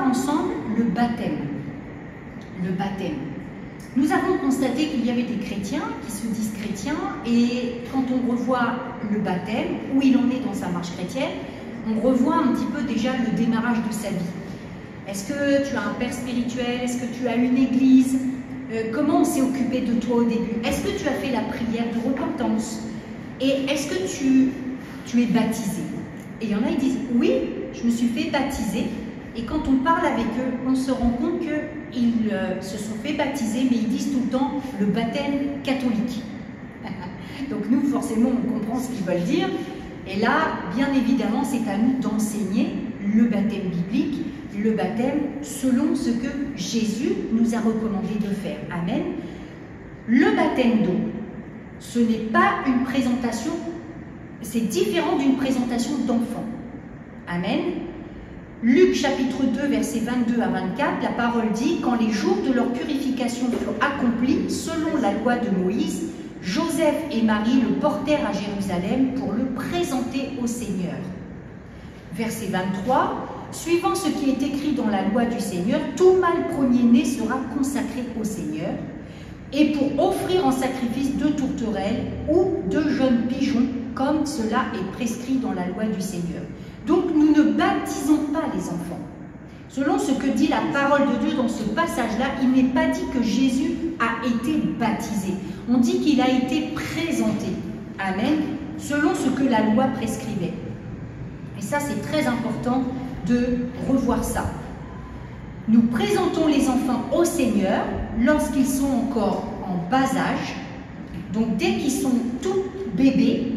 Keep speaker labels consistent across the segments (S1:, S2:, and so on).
S1: ensemble le baptême. Le baptême. Nous avons constaté qu'il y avait des chrétiens qui se disent chrétiens et quand on revoit le baptême, où il en est dans sa marche chrétienne, on revoit un petit peu déjà le démarrage de sa vie. Est-ce que tu as un père spirituel? Est-ce que tu as une église? Comment on s'est occupé de toi au début? Est-ce que tu as fait la prière de repentance? Et est-ce que tu es baptisé? Et il y en a qui disent, oui, je me suis fait baptiser. Et quand on parle avec eux, on se rend compte qu'ils se sont fait baptiser, mais ils disent tout le temps le baptême catholique. Donc nous, forcément, on comprend ce qu'ils veulent dire. Et là, bien évidemment, c'est à nous d'enseigner le baptême biblique, le baptême selon ce que Jésus nous a recommandé de faire. Amen. Le baptême d'eau, ce n'est pas une présentation, c'est différent d'une présentation d'enfant. Amen. Luc chapitre 2, versets 22 à 24, la parole dit « Quand les jours de leur purification furent accomplis, selon la loi de Moïse, Joseph et Marie le portèrent à Jérusalem pour le présenter au Seigneur. » Verset 23, « Suivant ce qui est écrit dans la loi du Seigneur, tout mâle premier-né sera consacré au Seigneur, et pour offrir en sacrifice 2 tourterelles ou 2 jeunes pigeons, comme cela est prescrit dans la loi du Seigneur. » Donc nous ne baptisons pas les enfants. Selon ce que dit la parole de Dieu dans ce passage-là, il n'est pas dit que Jésus a été baptisé. On dit qu'il a été présenté. Amen. Selon ce que la loi prescrivait. Et ça, c'est très important de revoir ça. Nous présentons les enfants au Seigneur lorsqu'ils sont encore en bas âge. Donc dès qu'ils sont tout bébés,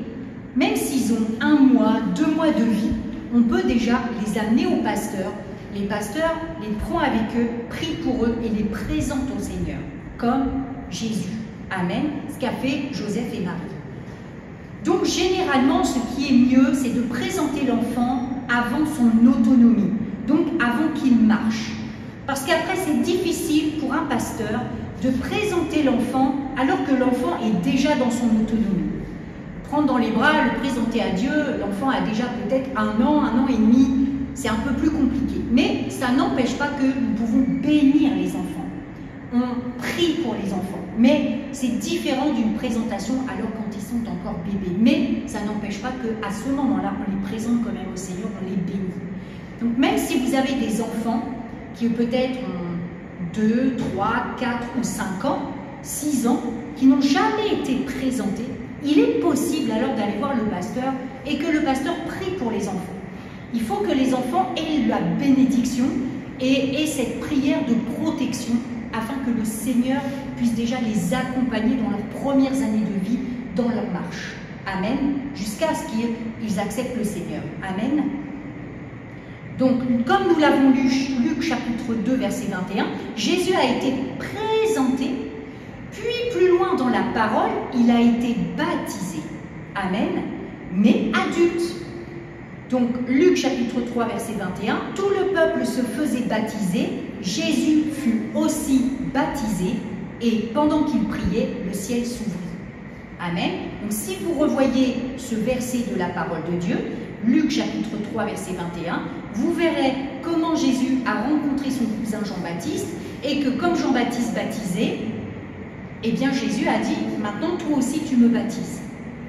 S1: même s'ils ont 1 mois, 2 mois de vie, on peut déjà les amener au pasteur. Les pasteurs les prend avec eux, prient pour eux et les présentent au Seigneur, comme Jésus. Amen. Ce qu'a fait Joseph et Marie. Donc généralement, ce qui est mieux, c'est de présenter l'enfant avant son autonomie, donc avant qu'il marche. Parce qu'après, c'est difficile pour un pasteur de présenter l'enfant alors que l'enfant est déjà dans son autonomie. Prendre dans les bras, le présenter à Dieu, l'enfant a déjà peut-être 1 an, 1 an et demi, c'est un peu plus compliqué. Mais ça n'empêche pas que nous pouvons bénir les enfants. On prie pour les enfants, mais c'est différent d'une présentation alors quand ils sont encore bébés. Mais ça n'empêche pas qu'à ce moment-là, on les présente quand même au Seigneur, on les bénit. Donc même si vous avez des enfants qui peut-être ont 2, 3, 4 ou 5 ans, 6 ans, qui n'ont jamais été présentés, il est possible alors d'aller voir le pasteur et que le pasteur prie pour les enfants. Il faut que les enfants aient la bénédiction et aient cette prière de protection afin que le Seigneur puisse déjà les accompagner dans leurs premières années de vie, dans leur marche. Amen. Jusqu'à ce qu'ils acceptent le Seigneur. Amen. Donc, comme nous l'avons lu, Luc chapitre 2, verset 21, Jésus a été présenté. Puis, plus loin dans la parole, il a été baptisé. Amen. Mais adulte. Donc, Luc chapitre 3, verset 21, tout le peuple se faisait baptiser. Jésus fut aussi baptisé. Et pendant qu'il priait, le ciel s'ouvrit. Amen. Donc, si vous revoyez ce verset de la parole de Dieu, Luc chapitre 3, verset 21, vous verrez comment Jésus a rencontré son cousin Jean-Baptiste et que comme Jean-Baptiste baptisait, eh bien, Jésus a dit, maintenant, toi aussi, tu me baptises.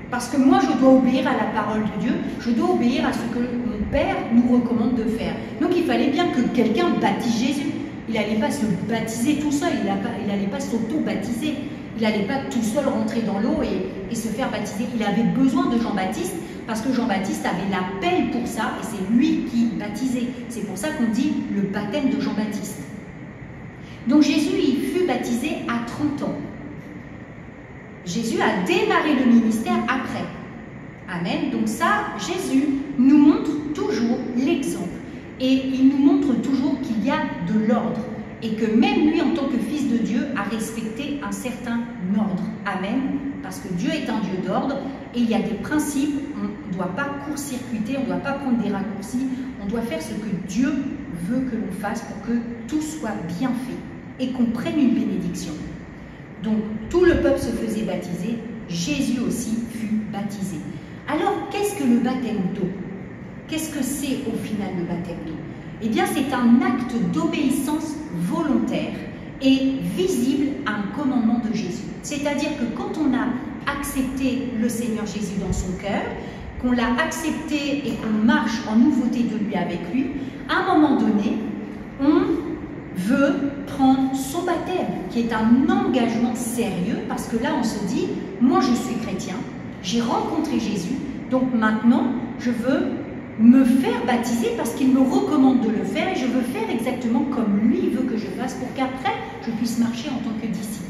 S1: Parce que moi, je dois obéir à la parole de Dieu, je dois obéir à ce que mon Père nous recommande de faire. Donc, il fallait bien que quelqu'un baptise Jésus. Il n'allait pas se baptiser tout seul, il n'allait pas s'auto-baptiser. Il n'allait pas tout seul rentrer dans l'eau et se faire baptiser. Il avait besoin de Jean-Baptiste parce que Jean-Baptiste avait l'appel pour ça et c'est lui qui baptisait. C'est pour ça qu'on dit le baptême de Jean-Baptiste. Donc, Jésus, il fut baptisé à 30 ans. Jésus a démarré le ministère après. Amen. Donc ça, Jésus nous montre toujours l'exemple. Et il nous montre toujours qu'il y a de l'ordre. Et que même lui, en tant que fils de Dieu, a respecté un certain ordre. Amen. Parce que Dieu est un Dieu d'ordre. Et il y a des principes. On ne doit pas court-circuiter, on ne doit pas prendre des raccourcis. On doit faire ce que Dieu veut que l'on fasse pour que tout soit bien fait. Et qu'on prenne une bénédiction. Donc, tout le peuple se faisait baptiser, Jésus aussi fut baptisé. Alors, qu'est-ce que le baptême d'eau? Qu'est-ce que c'est au final le baptême d'eau? Eh bien, c'est un acte d'obéissance volontaire et visible à un commandement de Jésus. C'est-à-dire que quand on a accepté le Seigneur Jésus dans son cœur, qu'on l'a accepté et qu'on marche en nouveauté de lui avec lui, à un moment donné, on veut prendre son baptême, qui est un engagement sérieux, parce que là on se dit, moi je suis chrétien, j'ai rencontré Jésus, donc maintenant je veux me faire baptiser parce qu'il me recommande de le faire et je veux faire exactement comme lui veut que je fasse pour qu'après je puisse marcher en tant que disciple.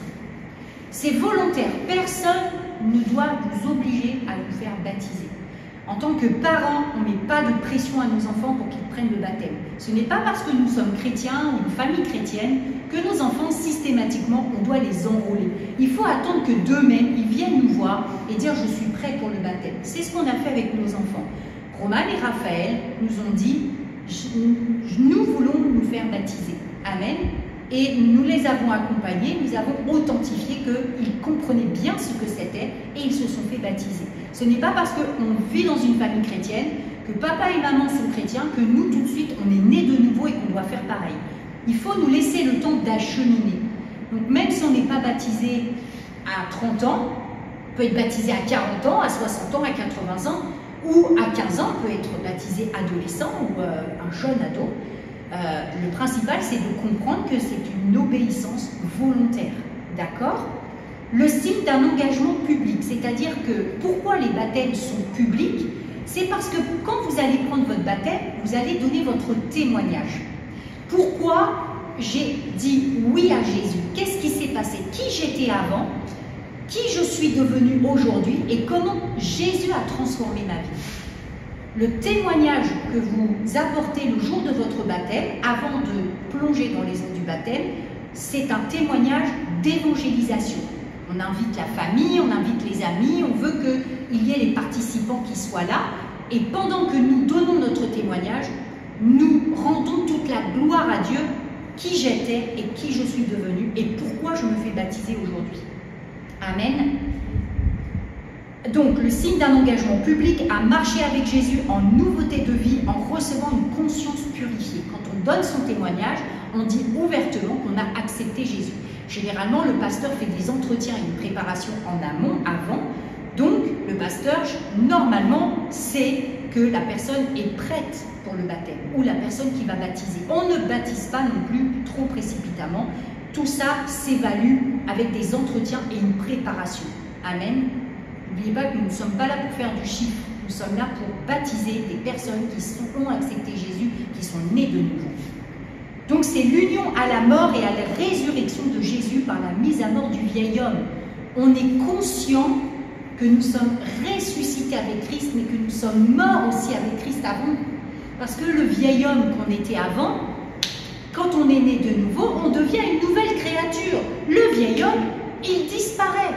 S1: C'est volontaire, personne ne doit vous obliger à vous faire baptiser. En tant que parents, on ne met pas de pression à nos enfants pour qu'ils prennent le baptême. Ce n'est pas parce que nous sommes chrétiens ou une famille chrétienne que nos enfants, systématiquement, on doit les enrôler. Il faut attendre que d'eux-mêmes, ils viennent nous voir et dire « je suis prêt pour le baptême ». C'est ce qu'on a fait avec nos enfants. Roman et Raphaël nous ont dit « nous voulons nous faire baptiser ». Amen. Et nous les avons accompagnés, nous avons authentifié qu'ils comprenaient bien ce que c'était et ils se sont fait baptiser. Ce n'est pas parce qu'on vit dans une famille chrétienne, que papa et maman sont chrétiens, que nous, tout de suite, on est nés de nouveau et qu'on doit faire pareil. Il faut nous laisser le temps d'acheminer. Donc même si on n'est pas baptisé à 30 ans, on peut être baptisé à 40 ans, à 60 ans, à 80 ans, ou à 15 ans, on peut être baptisé adolescent ou un jeune ado. Le principal, c'est de comprendre que c'est une obéissance volontaire. D'accord ? Le signe d'un engagement public, c'est-à-dire que pourquoi les baptêmes sont publics, c'est parce que quand vous allez prendre votre baptême, vous allez donner votre témoignage. Pourquoi j'ai dit oui à Jésus? Qu'est-ce qui s'est passé? Qui j'étais avant? Qui je suis devenu aujourd'hui? Et comment Jésus a transformé ma vie? Le témoignage que vous apportez le jour de votre baptême, avant de plonger dans les eaux du baptême, c'est un témoignage d'évangélisation. On invite la famille, on invite les amis, on veut qu'il y ait les participants qui soient là. Et pendant que nous donnons notre témoignage, nous rendons toute la gloire à Dieu, qui j'étais et qui je suis devenu et pourquoi je me fais baptiser aujourd'hui. Amen. Donc, le signe d'un engagement public à marcher avec Jésus en nouveauté de vie, en recevant une conscience purifiée. Quand on donne son témoignage, on dit ouvertement qu'on a accepté Jésus. Généralement, le pasteur fait des entretiens et une préparation en amont, avant. Donc, le pasteur, normalement, sait que la personne est prête pour le baptême ou la personne qui va baptiser. On ne baptise pas non plus trop précipitamment. Tout ça s'évalue avec des entretiens et une préparation. Amen. N'oubliez pas que nous ne sommes pas là pour faire du chiffre. Nous sommes là pour baptiser des personnes qui ont accepté Jésus, qui sont nées de nouveau. Donc c'est l'union à la mort et à la résurrection de Jésus par la mise à mort du vieil homme. On est conscient que nous sommes ressuscités avec Christ, mais que nous sommes morts aussi avec Christ avant. Parce que le vieil homme qu'on était avant, quand on est né de nouveau, on devient une nouvelle créature. Le vieil homme, il disparaît.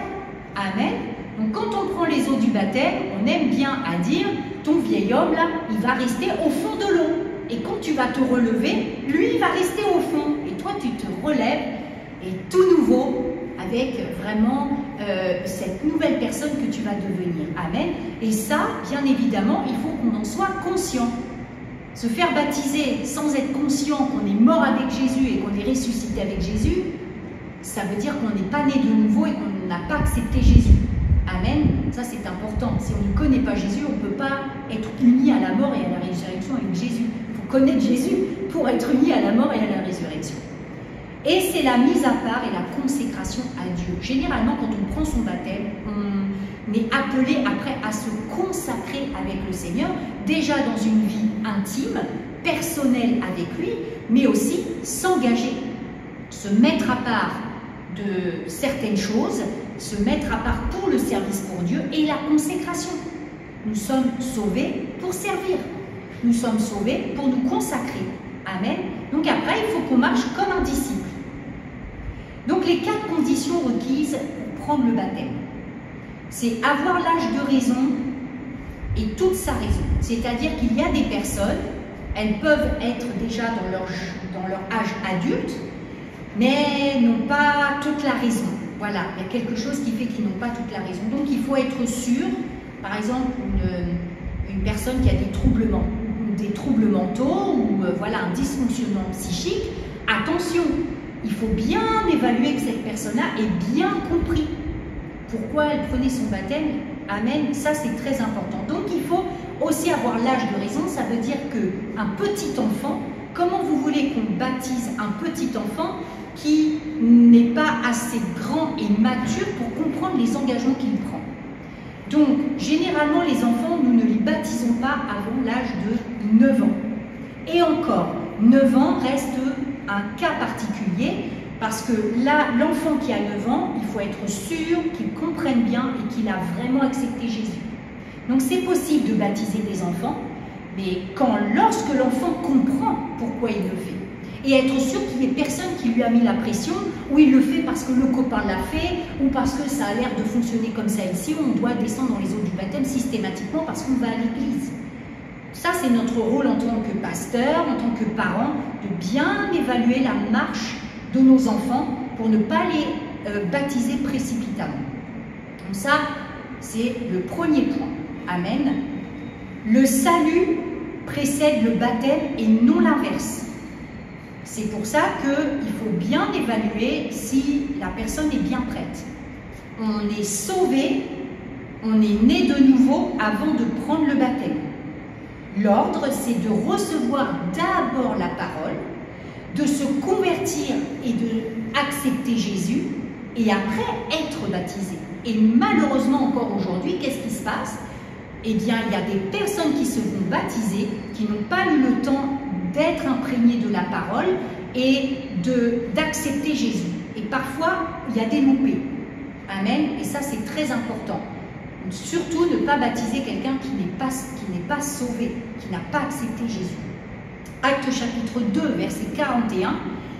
S1: Amen. Donc quand on prend les eaux du baptême, on aime bien à dire, ton vieil homme là, il va rester au fond de l'eau. Et quand tu vas te relever, lui, il va rester au fond. Et toi, tu te relèves, et tout nouveau, avec vraiment cette nouvelle personne que tu vas devenir. Amen. Et ça, bien évidemment, il faut qu'on en soit conscient. Se faire baptiser sans être conscient qu'on est mort avec Jésus et qu'on est ressuscité avec Jésus, ça veut dire qu'on n'est pas né de nouveau et qu'on n'a pas accepté Jésus. Amen. Ça, c'est important. Si on ne connaît pas Jésus, on ne peut pas être uni à la mort et à la résurrection avec Jésus. Il faut connaître Jésus pour être uni à la mort et à la résurrection. Et c'est la mise à part et la consécration à Dieu. Généralement, quand on prend son baptême, on est appelé après à se consacrer avec le Seigneur, déjà dans une vie intime, personnelle avec lui, mais aussi s'engager, se mettre à part de certaines choses, se mettre à part pour le service pour Dieu et la consécration. Nous sommes sauvés pour servir. Nous sommes sauvés pour nous consacrer. Amen. Donc après, il faut qu'on marche comme un disciple. Donc les 4 conditions requises pour prendre le baptême. C'est avoir l'âge de raison et toute sa raison. C'est-à-dire qu'il y a des personnes, elles peuvent être déjà dans leur âge adulte, mais n'ont pas toute la raison. Voilà, il y a quelque chose qui fait qu'ils n'ont pas toute la raison. Donc il faut être sûr, par exemple, une personne qui a des troublements, une des troubles mentaux ou voilà, un dysfonctionnement psychique, attention, il faut bien évaluer que cette personne-là ait bien compris pourquoi elle prenait son baptême. Amen, ça c'est très important. Donc il faut aussi avoir l'âge de raison, ça veut dire qu'un petit enfant, comment vous voulez qu'on baptise un petit enfant qui n'est pas assez grand et mature pour comprendre les engagements qu'il prend? Donc, généralement, les enfants, nous ne les baptisons pas avant l'âge de 9 ans. Et encore, 9 ans reste un cas particulier parce que là, l'enfant qui a 9 ans, il faut être sûr qu'il comprenne bien et qu'il a vraiment accepté Jésus. Donc, c'est possible de baptiser des enfants, mais lorsque l'enfant comprend pourquoi il le fait. Et être sûr qu'il n'y ait personne qui lui a mis la pression, ou il le fait parce que le copain l'a fait, ou parce que ça a l'air de fonctionner comme ça ici, où on doit descendre dans les eaux du baptême systématiquement parce qu'on va à l'église. Ça, c'est notre rôle en tant que pasteur, en tant que parent, de bien évaluer la marche de nos enfants pour ne pas les baptiser précipitamment. Donc ça, c'est le premier point. Amen. Le salut précède le baptême et non l'inverse. C'est pour ça qu'il faut bien évaluer si la personne est bien prête. On est sauvé, on est né de nouveau avant de prendre le baptême. L'ordre, c'est de recevoir d'abord la parole, de se convertir et d'accepter Jésus, et après être baptisé. Et malheureusement encore aujourd'hui, qu'est-ce qui se passe? Eh bien, il y a des personnes qui se vont baptiser, qui n'ont pas eu le temps d'être imprégnées de la parole et d'accepter Jésus. Et parfois, il y a des loupés. Amen. Et ça, c'est très important. Surtout, ne pas baptiser quelqu'un qui n'est pas sauvé, qui n'a pas accepté Jésus. Actes chapitre 2, verset 41.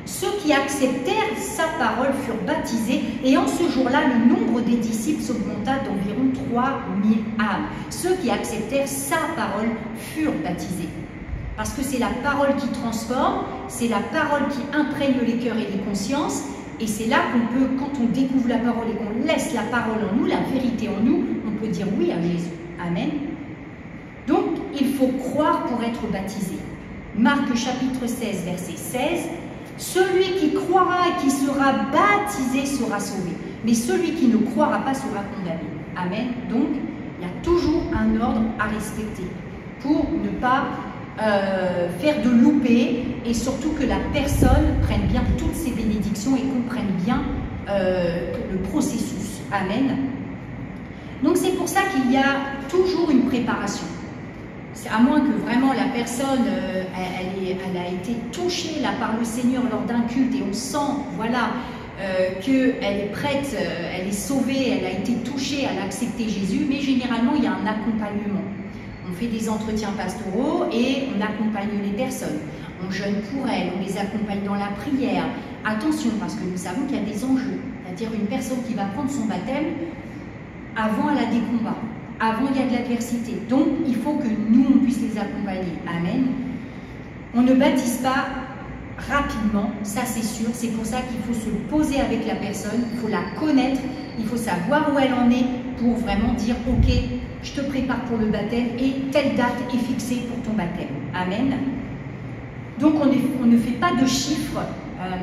S1: Ceux qui acceptèrent sa parole furent baptisés, et en ce jour-là, le nombre des disciples s'augmenta d'environ 3000 âmes. Ceux qui acceptèrent sa parole furent baptisés. Parce que c'est la parole qui transforme, c'est la parole qui imprègne les cœurs et les consciences, et c'est là qu'on peut, quand on découvre la parole et qu'on laisse la parole en nous, la vérité en nous, on peut dire oui à Jésus. Amen. Donc, il faut croire pour être baptisé. Marc chapitre 16, verset 16. Celui qui croira et qui sera baptisé sera sauvé, mais celui qui ne croira pas sera condamné. Amen. Donc, il y a toujours un ordre à respecter pour ne pas faire de loupés et surtout que la personne prenne bien toutes ses bénédictions et comprenne bien le processus. Amen. Donc, c'est pour ça qu'il y a toujours une préparation. À moins que vraiment la personne, elle a été touchée là, par le Seigneur lors d'un culte et on sent, voilà, qu'elle est prête, elle est sauvée, elle a été touchée, elle a accepté Jésus, mais généralement il y a un accompagnement. On fait des entretiens pastoraux et on accompagne les personnes. On jeûne pour elles, on les accompagne dans la prière. Attention, parce que nous savons qu'il y a des enjeux. C'est-à-dire une personne qui va prendre son baptême, avant elle a des combats. Avant, il y a de l'adversité. Donc, il faut que nous, on puisse les accompagner. Amen. On ne baptise pas rapidement, ça c'est sûr. C'est pour ça qu'il faut se poser avec la personne, il faut la connaître, il faut savoir où elle en est pour vraiment dire « Ok, je te prépare pour le baptême et telle date est fixée pour ton baptême. » Amen. Donc, on ne fait pas de chiffres.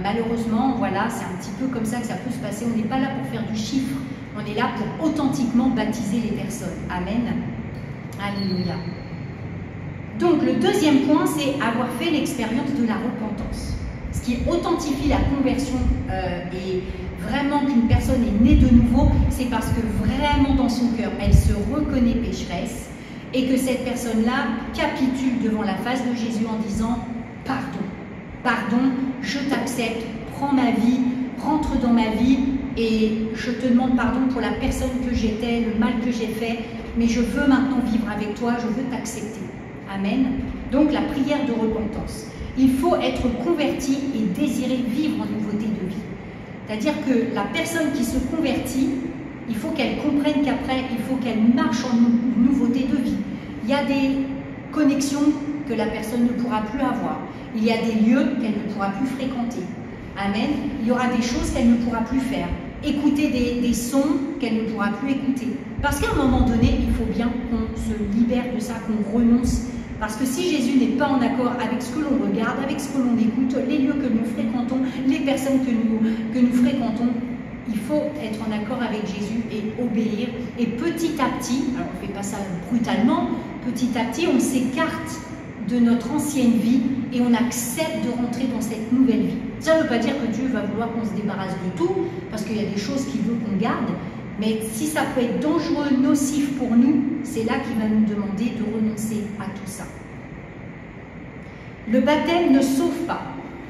S1: Malheureusement, voilà, c'est un petit peu comme ça que ça peut se passer. On n'est pas là pour faire du chiffre. On est là pour authentiquement baptiser les personnes. Amen. Alléluia. Donc, le deuxième point, c'est avoir fait l'expérience de la repentance. Ce qui authentifie la conversion et vraiment qu'une personne est née de nouveau, c'est parce que vraiment dans son cœur, elle se reconnaît pécheresse et que cette personne-là capitule devant la face de Jésus en disant « Pardon, pardon, je t'accepte, prends ma vie, rentre dans ma vie, et je te demande pardon pour la personne que j'étais, le mal que j'ai fait, mais je veux maintenant vivre avec toi, je veux t'accepter. » Amen. Donc la prière de repentance. Il faut être converti et désirer vivre en nouveauté de vie. C'est-à-dire que la personne qui se convertit, il faut qu'elle comprenne qu'après, il faut qu'elle marche en nouveauté de vie. Il y a des connexions que la personne ne pourra plus avoir. Il y a des lieux qu'elle ne pourra plus fréquenter. Amen. Il y aura des choses qu'elle ne pourra plus faire. Écouter des sons qu'elle ne pourra plus écouter. Parce qu'à un moment donné, il faut bien qu'on se libère de ça, qu'on renonce. Parce que si Jésus n'est pas en accord avec ce que l'on regarde, avec ce que l'on écoute, les lieux que nous fréquentons, les personnes que nous fréquentons, il faut être en accord avec Jésus et obéir. Et petit à petit, alors on ne fait pas ça brutalement, petit à petit on s'écarte de notre ancienne vie et on accepte de rentrer dans cette nouvelle vie. Ça ne veut pas dire que Dieu va vouloir qu'on se débarrasse de tout, parce qu'il y a des choses qu'il veut qu'on garde, mais si ça peut être dangereux, nocif pour nous, c'est là qu'il va nous demander de renoncer à tout ça. Le baptême ne sauve pas.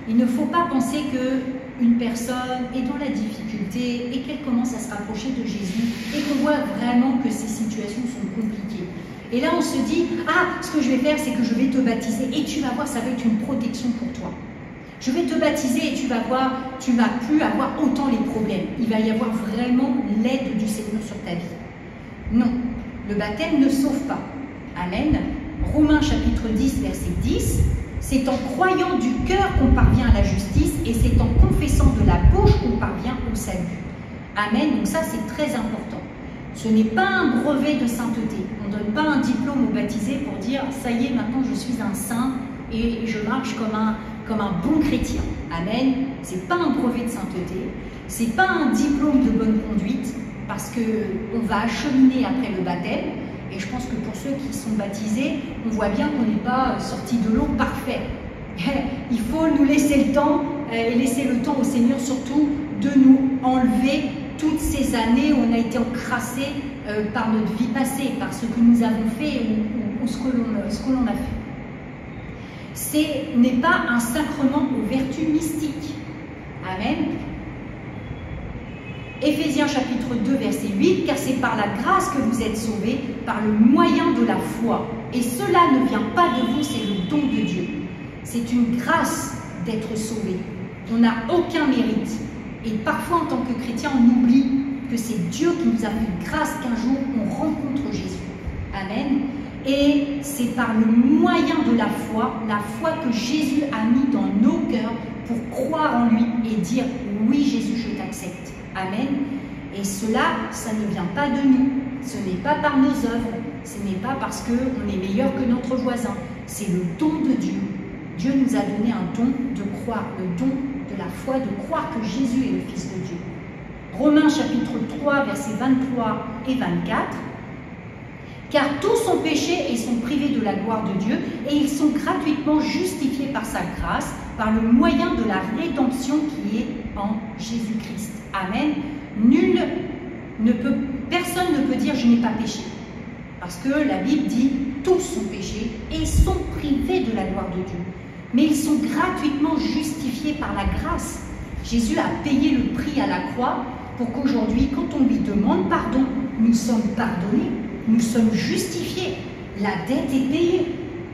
S1: Il ne faut pas penser qu'une personne est dans la difficulté et qu'elle commence à se rapprocher de Jésus et qu'on voit vraiment que ces situations sont compliquées. Et là, on se dit, ah, ce que je vais faire, c'est que je vais te baptiser et tu vas voir, ça va être une protection pour toi. Je vais te baptiser et tu vas voir, tu ne vas plus avoir autant les problèmes. Il va y avoir vraiment l'aide du Seigneur sur ta vie. Non, le baptême ne sauve pas. Amen. Romains chapitre 10, verset 10. C'est en croyant du cœur qu'on parvient à la justice et c'est en confessant de la bouche qu'on parvient au salut. Amen. Donc ça, c'est très important. Ce n'est pas un brevet de sainteté. On ne donne pas un diplôme aux baptisés pour dire « ça y est, maintenant je suis un saint et je marche comme un bon chrétien ». Amen. Ce n'est pas un brevet de sainteté. Ce n'est pas un diplôme de bonne conduite parce qu'on va acheminer après le baptême. Et je pense que pour ceux qui sont baptisés, on voit bien qu'on n'est pas sorti de l'eau parfait. Il faut nous laisser le temps et laisser le temps au Seigneur surtout de nous enlever toutes ces années où on a été encrassé par notre vie passée, par ce que nous avons fait ou ce que l'on a fait. Ce n'est pas un sacrement aux vertus mystiques. Amen. Éphésiens chapitre 2, verset 8, car c'est par la grâce que vous êtes sauvés, par le moyen de la foi. Et cela ne vient pas de vous, c'est le don de Dieu. C'est une grâce d'être sauvé. On n'a aucun mérite. Et parfois, en tant que chrétien, on oublie que c'est Dieu qui nous a fait grâce qu'un jour, on rencontre Jésus. Amen. Et c'est par le moyen de la foi que Jésus a mis dans nos cœurs pour croire en lui et dire « Oui, Jésus, je t'accepte ». Amen. Et cela, ça ne vient pas de nous. Ce n'est pas par nos œuvres. Ce n'est pas parce qu'on est meilleur que notre voisin. C'est le don de Dieu. Dieu nous a donné un don de croire, le don de la foi, de croire que Jésus est le Fils de Dieu. Romains chapitre 3, versets 23 et 24. Car tous sont péchés et sont privés de la gloire de Dieu, et ils sont gratuitement justifiés par sa grâce, par le moyen de la rédemption qui est en Jésus-Christ. Amen. Personne ne peut dire « je n'ai pas péché ». Parce que la Bible dit « tous sont péchés et sont privés de la gloire de Dieu ». Mais ils sont gratuitement justifiés par la grâce. Jésus a payé le prix à la croix pour qu'aujourd'hui, quand on lui demande pardon, nous sommes pardonnés, nous sommes justifiés. La dette est payée.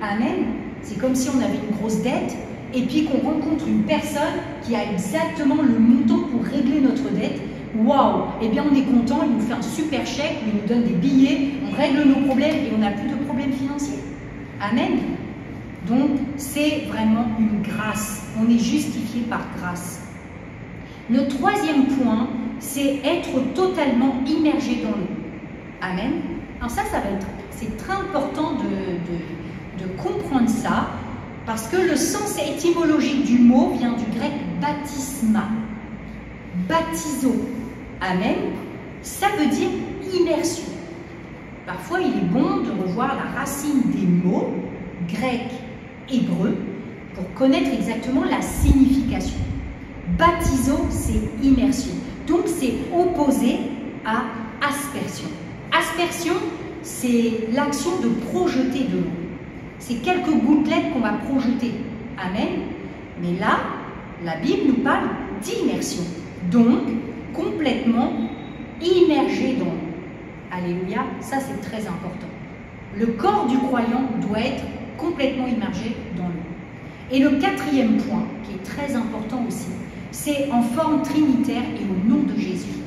S1: Amen. C'est comme si on avait une grosse dette et puis qu'on rencontre une personne qui a exactement le montant pour régler notre dette. Waouh! Eh bien, on est content, il nous fait un super chèque, il nous donne des billets, on règle nos problèmes et on n'a plus de problèmes financiers. Amen. Donc, c'est vraiment une grâce. On est justifié par grâce. Le troisième point, c'est être totalement immergé dans l'eau. Amen. Alors ça va être, c'est très important de comprendre ça, parce que le sens étymologique du mot vient du grec baptisma, baptizo. Amen. Ça veut dire immersion. Parfois, il est bon de revoir la racine des mots grecs, hébreux, pour connaître exactement la signification. Baptizo, c'est immersion. Donc, c'est opposé à aspersion. Aspersion, c'est l'action de projeter de l'eau. C'est quelques gouttelettes qu'on va projeter. Amen. Mais là, la Bible nous parle d'immersion. Donc, complètement immergé dans l'eau. Alléluia, ça c'est très important. Le corps du croyant doit être complètement immergé dans l'eau. Et le quatrième point, qui est très important aussi, c'est en forme trinitaire et au nom de Jésus.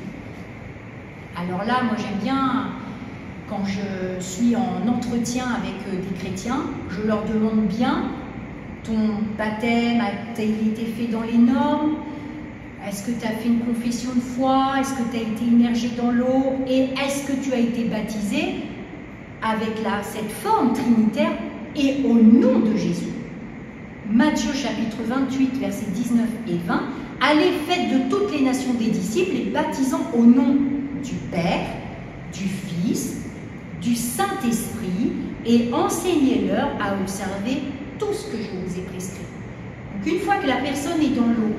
S1: Alors là, moi j'aime bien, quand je suis en entretien avec des chrétiens, je leur demande bien, ton baptême a-t-il été fait dans les normes? Est-ce que tu as fait une confession de foi? Est-ce que tu as été immergé dans l'eau? Et est-ce que tu as été baptisé avec cette forme trinitaire et au nom de Jésus. Matthieu chapitre 28, versets 19 et 20, « Allez, faites de toutes les nations des disciples et baptisant au nom du Père, du Fils, du Saint-Esprit et enseignez-leur à observer tout ce que je vous ai prescrit. » Donc une fois que la personne est dans l'eau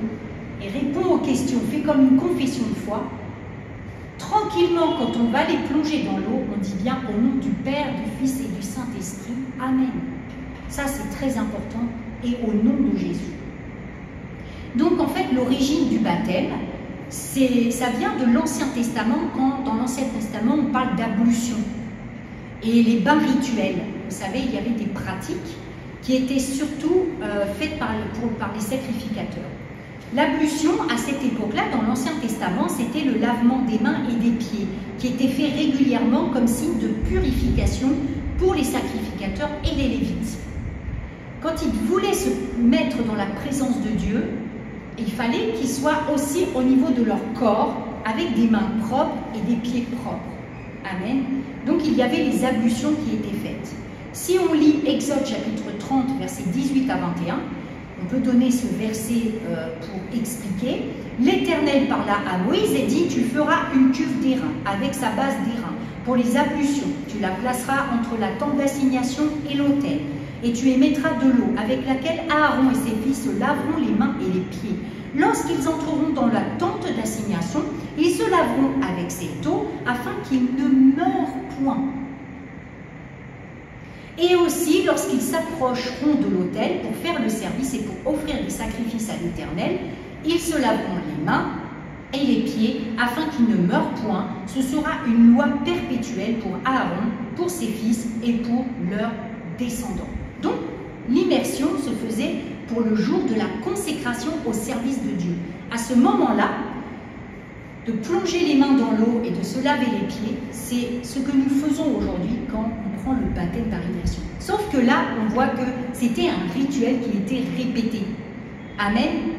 S1: et répond aux questions, fait comme une confession de foi, tranquillement, quand on va les plonger dans l'eau, on dit bien au nom du Père, du Fils et du Saint-Esprit. Amen. Ça, c'est très important. Et au nom de Jésus. Donc, en fait, l'origine du baptême, ça vient de l'Ancien Testament, quand dans l'Ancien Testament, on parle d'ablution. Et les bains rituels, vous savez, il y avait des pratiques qui étaient surtout faites par les sacrificateurs. L'ablution, à cette époque-là, dans l'Ancien Testament, c'était le lavement des mains et des pieds, qui était fait régulièrement comme signe de purification pour les sacrificateurs et les Lévites. Quand ils voulaient se mettre dans la présence de Dieu, il fallait qu'ils soient aussi au niveau de leur corps, avec des mains propres et des pieds propres. Amen. Donc il y avait les ablutions qui étaient faites. Si on lit Exode chapitre 30, versets 18 à 21, on peut donner ce verset pour expliquer. L'Éternel parla à Moïse et dit, tu feras une cuve d'airain avec sa base d'airain pour les ablutions. Tu la placeras entre la tente d'assignation et l'autel. Et tu émettras de l'eau avec laquelle Aaron et ses fils se laveront les mains et les pieds. Lorsqu'ils entreront dans la tente d'assignation, ils se laveront avec cette eau afin qu'ils ne meurent point. Et aussi, lorsqu'ils s'approcheront de l'autel pour faire le service et pour offrir des sacrifices à l'Éternel, ils se laveront les mains et les pieds afin qu'ils ne meurent point. Ce sera une loi perpétuelle pour Aaron, pour ses fils et pour leurs descendants. Donc, l'immersion se faisait pour le jour de la consécration au service de Dieu. À ce moment-là, de plonger les mains dans l'eau et de se laver les pieds, c'est ce que nous faisons aujourd'hui quand on prend le baptême par immersion. Sauf que là, on voit que c'était un rituel qui était répété. Amen.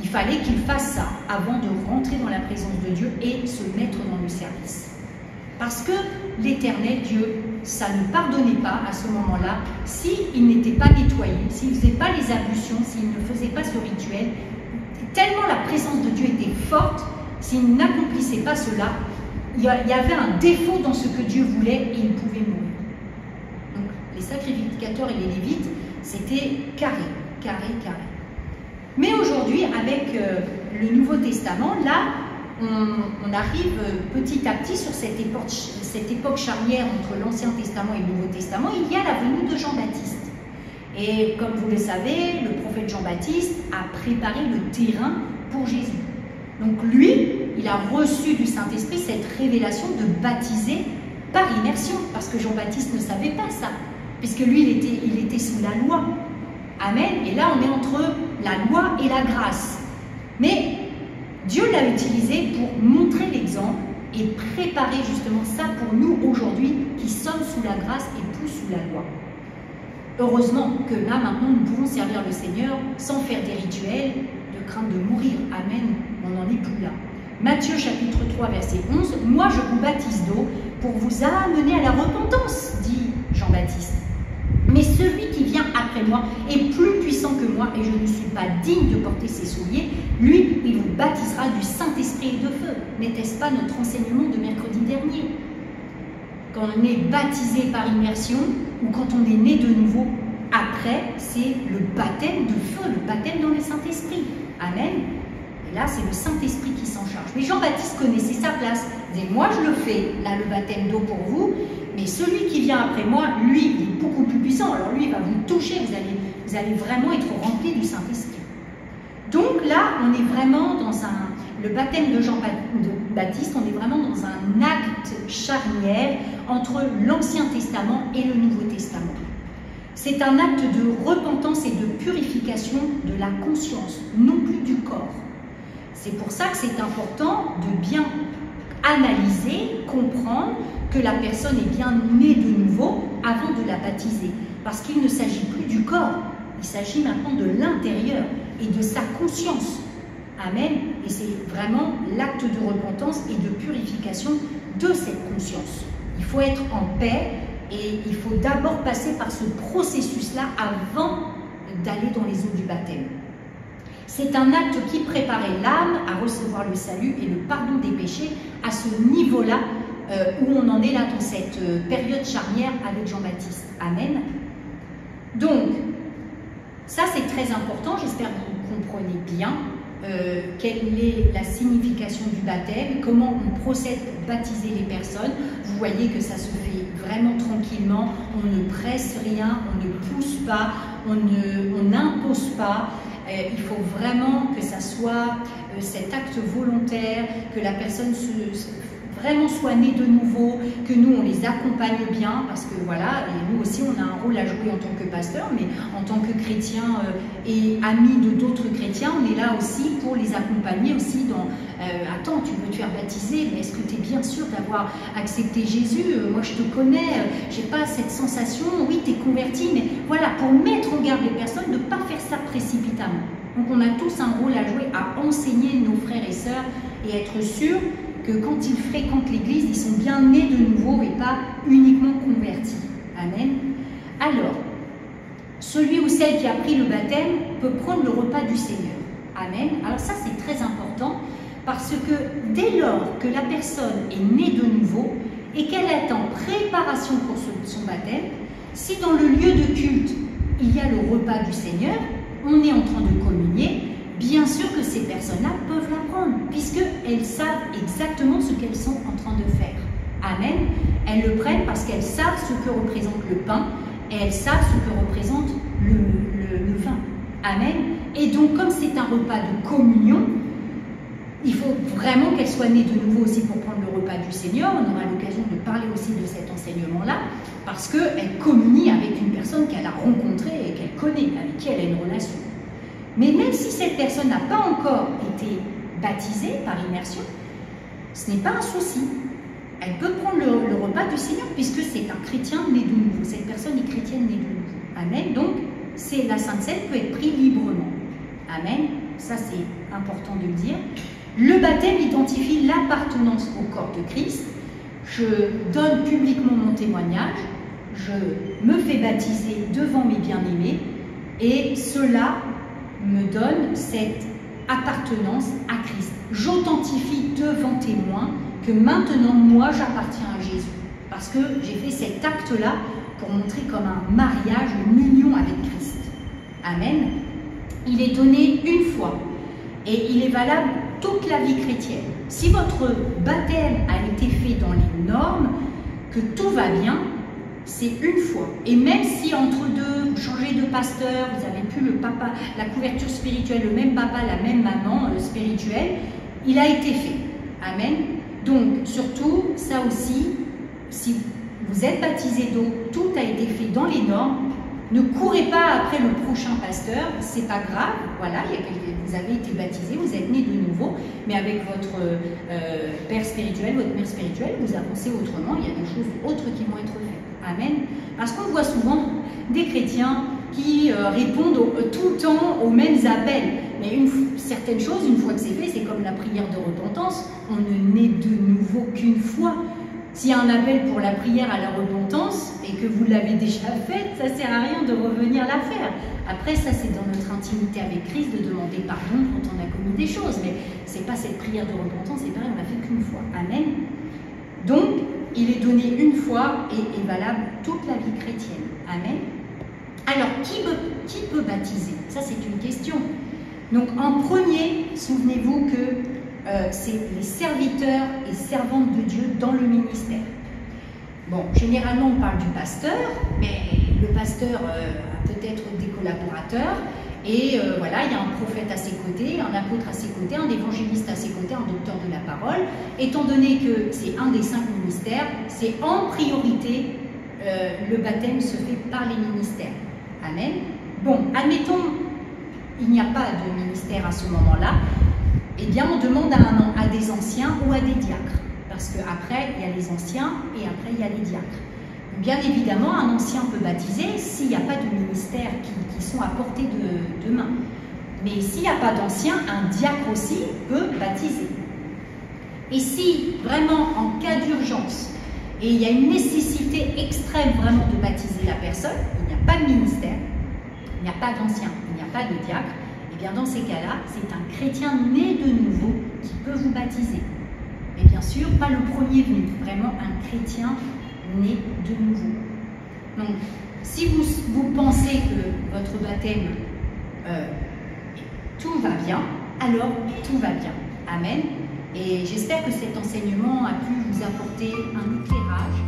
S1: Il fallait qu'il fasse ça avant de rentrer dans la présence de Dieu et se mettre dans le service. Parce que l'Éternel Dieu, ça ne pardonnait pas à ce moment-là s'il n'était pas nettoyé, s'il ne faisait pas les ablutions, s'il ne faisait pas ce rituel. Tellement la présence de Dieu était forte, s'il n'accomplissait pas cela, il y avait un défaut dans ce que Dieu voulait et il pouvait mourir. Donc les sacrificateurs et les Lévites, c'était carré, carré, carré. Mais aujourd'hui, avec le Nouveau Testament, là, on arrive petit à petit sur cette époque charnière entre l'Ancien Testament et le Nouveau Testament. Il y a la venue de Jean-Baptiste. Et comme vous le savez, le prophète Jean-Baptiste a préparé le terrain pour Jésus. Donc lui, il a reçu du Saint-Esprit cette révélation de baptiser par immersion, parce que Jean-Baptiste ne savait pas ça, puisque lui, il était sous la loi. Amen. Et là, on est entre la loi et la grâce. Mais Dieu l'a utilisé pour montrer l'exemple et préparer justement ça pour nous aujourd'hui qui sommes sous la grâce et plus sous la loi. Heureusement que là maintenant nous pouvons servir le Seigneur sans faire des rituels de crainte de mourir. Amen, on n'en est plus là. Matthieu chapitre 3 verset 11, « Moi je vous baptise d'eau pour vous amener à la repentance, dit Jean-Baptiste. Mais celui qui vient après moi est plus puissant que moi et je ne suis pas digne de porter ses souliers. Lui, il vous baptisera du Saint-Esprit et de feu. » N'était-ce pas notre enseignement de mercredi dernier? Quand on est baptisé par immersion ou quand on est né de nouveau, après, c'est le baptême de feu, le baptême dans le Saint-Esprit. Amen. Et là, c'est le Saint-Esprit qui s'en charge. Mais Jean-Baptiste connaissait sa place. Il disait, moi je le fais, là, le baptême d'eau pour vous, mais celui qui vient après moi, lui, il est beaucoup plus puissant. Alors lui, il va vous toucher, vous allez vraiment être rempli du Saint-Esprit. Donc là, on est vraiment dans le baptême de Jean-Baptiste, on est vraiment dans un acte charnière entre l'Ancien Testament et le Nouveau Testament. C'est un acte de repentance et de purification de la conscience, non plus du corps. C'est pour ça que c'est important de bien analyser, comprendre que la personne est bien née de nouveau avant de la baptiser. Parce qu'il ne s'agit plus du corps, il s'agit maintenant de l'intérieur et de sa conscience. Amen. Et c'est vraiment l'acte de repentance et de purification de cette conscience. Il faut être en paix et il faut d'abord passer par ce processus-là avant d'aller dans les eaux du baptême. C'est un acte qui préparait l'âme à recevoir le salut et le pardon des péchés à ce niveau-là où on en est là dans cette période charnière avec Jean-Baptiste. Amen. Donc, ça c'est très important, j'espère que vous comprenez bien quelle est la signification du baptême, comment on procède pour baptiser les personnes. Vous voyez que ça se fait vraiment tranquillement, on ne presse rien, on ne pousse pas, on n'impose pas. Il faut vraiment que ça soit cet acte volontaire, que la personne vraiment soit née de nouveau, que nous on les accompagne bien, parce que voilà, et nous aussi on a un rôle à jouer en tant que pasteur, mais en tant que chrétien et ami de d'autres chrétiens, on est là aussi pour les accompagner aussi dans attends, tu veux te faire baptiser, mais est-ce que tu es bien sûr d'avoir accepté Jésus? Moi je te connais, j'ai pas cette sensation, oui tu es converti, mais voilà, pour mettre en garde les personnes, de ne pas faire ça précipitamment. Donc on a tous un rôle à jouer, à enseigner nos frères et sœurs et être sûr que quand ils fréquentent l'église, ils sont bien nés de nouveau et pas uniquement convertis. Amen. Alors, celui ou celle qui a pris le baptême peut prendre le repas du Seigneur. Amen. Alors ça, c'est très important parce que dès lors que la personne est née de nouveau et qu'elle est en préparation pour son baptême, si dans le lieu de culte, il y a le repas du Seigneur, on est en train de communier, bien sûr que ces personnes-là peuvent l'apprendre, puisqu'elles savent exactement ce qu'elles sont en train de faire. Amen. Elles le prennent parce qu'elles savent ce que représente le pain et elles savent ce que représente le vin. Amen. Et donc, comme c'est un repas de communion, il faut vraiment qu'elles soient nées de nouveau aussi pour prendre le repas du Seigneur. On aura l'occasion de parler aussi de cet enseignement-là, parce qu'elle communie avec une personne qu'elle a rencontrée et qu'elle connaît, avec qui elle a une relation. Mais même si cette personne n'a pas encore été baptisée par immersion, ce n'est pas un souci. Elle peut prendre le repas du Seigneur puisque c'est un chrétien né de nouveau. Cette personne est chrétienne née de nouveau. Amen. Donc, la Sainte Seine peut être prise librement. Amen. Ça, c'est important de le dire. Le baptême identifie l'appartenance au corps de Christ. Je donne publiquement mon témoignage. Je me fais baptiser devant mes bien-aimés. Et cela me donne cette appartenance à Christ. J'authentifie devant témoins que maintenant, moi, j'appartiens à Jésus. Parce que j'ai fait cet acte-là pour montrer comme un mariage, une union avec Christ. Amen. Il est donné une fois et il est valable toute la vie chrétienne. Si votre baptême a été fait dans les normes, que tout va bien, c'est une fois. Et même si entre deux, vous changez de pasteur, vous n'avez plus le papa, la couverture spirituelle, le même papa, la même maman spirituelle, il a été fait. Amen. Donc, surtout, ça aussi, si vous êtes baptisé d'eau, tout a été fait dans les normes. Ne courez pas après le prochain pasteur, c'est pas grave. Voilà, vous avez été baptisé, vous êtes né de nouveau, mais avec votre père spirituel, votre mère spirituelle, vous avancez autrement. Il y a des choses autres qui vont être faites. Amen. Parce qu'on voit souvent des chrétiens qui répondent tout le temps aux mêmes appels. Mais certaines choses, une fois que c'est fait, c'est comme la prière de repentance. On ne naît de nouveau qu'une fois. S'il y a un appel pour la prière à la repentance et que vous l'avez déjà faite, ça ne sert à rien de revenir la faire. Après, ça c'est dans notre intimité avec Christ de demander pardon quand on a commis des choses. Mais ce n'est pas cette prière de repentance, c'est pareil, on l'a fait qu'une fois. Amen. Donc, il est donné une fois et est valable toute la vie chrétienne. Amen. Alors, qui peut baptiser? Ça, c'est une question. Donc, en premier, souvenez-vous que c'est les serviteurs et servantes de Dieu dans le ministère. Bon, généralement, on parle du pasteur, mais le pasteur a peut-être des collaborateurs. Et voilà, il y a un prophète à ses côtés, un apôtre à ses côtés, un évangéliste à ses côtés, un docteur de la parole. Étant donné que c'est un des 5 ministères, c'est en priorité le baptême se fait par les ministères. Amen. Bon, admettons, il n'y a pas de ministère à ce moment-là. Eh bien, on demande à des anciens ou à des diacres. Parce qu'après, il y a les anciens et après, il y a les diacres. Bien évidemment, un ancien peut baptiser s'il n'y a pas de ministère qui sont à portée de main. Mais s'il n'y a pas d'ancien, un diacre aussi peut baptiser. Et si vraiment, en cas d'urgence, et il y a une nécessité extrême vraiment de baptiser la personne, il n'y a pas de ministère, il n'y a pas d'ancien, il n'y a pas de diacre, et bien dans ces cas-là, c'est un chrétien né de nouveau qui peut vous baptiser. Et bien sûr, pas le premier venu, vraiment un chrétien né de nouveau. Donc, si vous pensez que votre baptême, tout va bien, alors tout va bien. Amen. Et j'espère que cet enseignement a pu vous apporter un éclairage